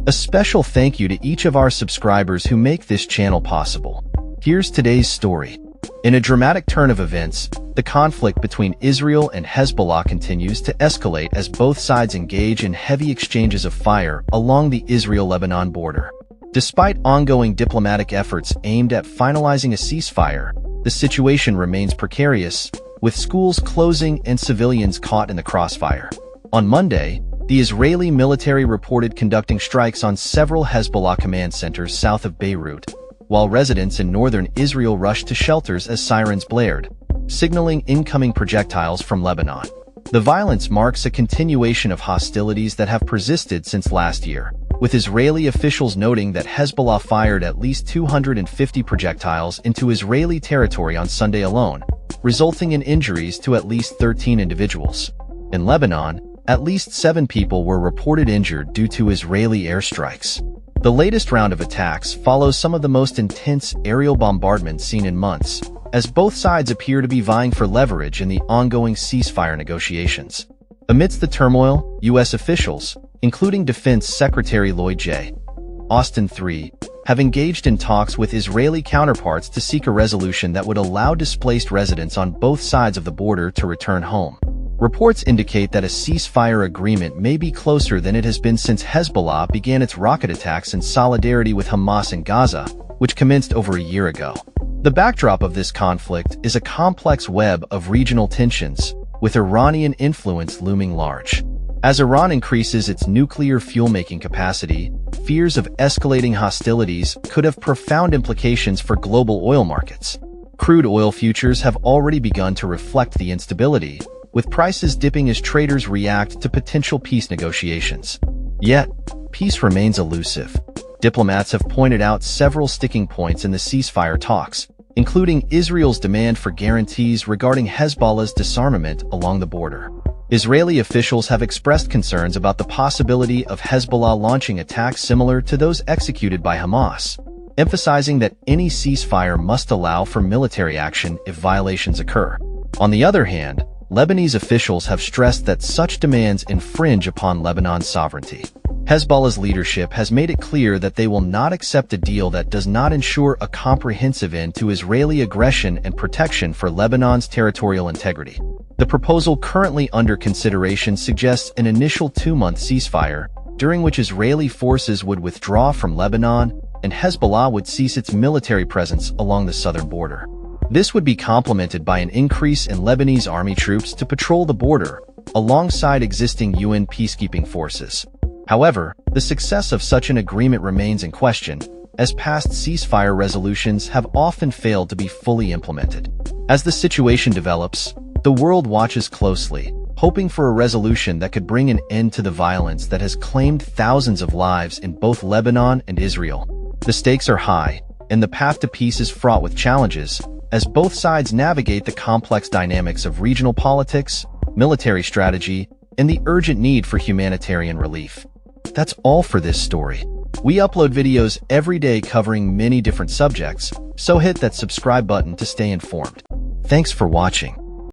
A special thank you to each of our subscribers who make this channel possible. Here's today's story. In a dramatic turn of events, the conflict between Israel and Hezbollah continues to escalate as both sides engage in heavy exchanges of fire along the Israel-Lebanon border. Despite ongoing diplomatic efforts aimed at finalizing a ceasefire, the situation remains precarious, with schools closing and civilians caught in the crossfire. On Monday, the Israeli military reported conducting strikes on several Hezbollah command centers south of Beirut, while residents in northern Israel rushed to shelters as sirens blared, signaling incoming projectiles from Lebanon. The violence marks a continuation of hostilities that have persisted since last year, with Israeli officials noting that Hezbollah fired at least 250 projectiles into Israeli territory on Sunday alone, resulting in injuries to at least 13 individuals. In Lebanon, at least 7 people were reported injured due to Israeli airstrikes. The latest round of attacks follows some of the most intense aerial bombardments seen in months, as both sides appear to be vying for leverage in the ongoing ceasefire negotiations. Amidst the turmoil, U.S. officials, including Defense Secretary Lloyd J. Austin III, have engaged in talks with Israeli counterparts to seek a resolution that would allow displaced residents on both sides of the border to return home. Reports indicate that a ceasefire agreement may be closer than it has been since Hezbollah began its rocket attacks in solidarity with Hamas in Gaza, which commenced over a year ago. The backdrop of this conflict is a complex web of regional tensions, with Iranian influence looming large. As Iran increases its nuclear fuel-making capacity, fears of escalating hostilities could have profound implications for global oil markets. Crude oil futures have already begun to reflect the instability, with prices dipping as traders react to potential peace negotiations. Yet, peace remains elusive. Diplomats have pointed out several sticking points in the ceasefire talks, including Israel's demand for guarantees regarding Hezbollah's disarmament along the border. Israeli officials have expressed concerns about the possibility of Hezbollah launching attacks similar to those executed by Hamas, emphasizing that any ceasefire must allow for military action if violations occur. On the other hand, Lebanese officials have stressed that such demands infringe upon Lebanon's sovereignty. Hezbollah's leadership has made it clear that they will not accept a deal that does not ensure a comprehensive end to Israeli aggression and protection for Lebanon's territorial integrity. The proposal currently under consideration suggests an initial 2-month ceasefire, during which Israeli forces would withdraw from Lebanon and Hezbollah would cease its military presence along the southern border. This would be complemented by an increase in Lebanese army troops to patrol the border, alongside existing UN peacekeeping forces. However, the success of such an agreement remains in question, as past ceasefire resolutions have often failed to be fully implemented. As the situation develops, the world watches closely, hoping for a resolution that could bring an end to the violence that has claimed thousands of lives in both Lebanon and Israel. The stakes are high, and the path to peace is fraught with challenges, as both sides navigate the complex dynamics of regional politics, military strategy, and the urgent need for humanitarian relief. That's all for this story. We upload videos every day covering many different subjects, so hit that subscribe button to stay informed. Thanks for watching.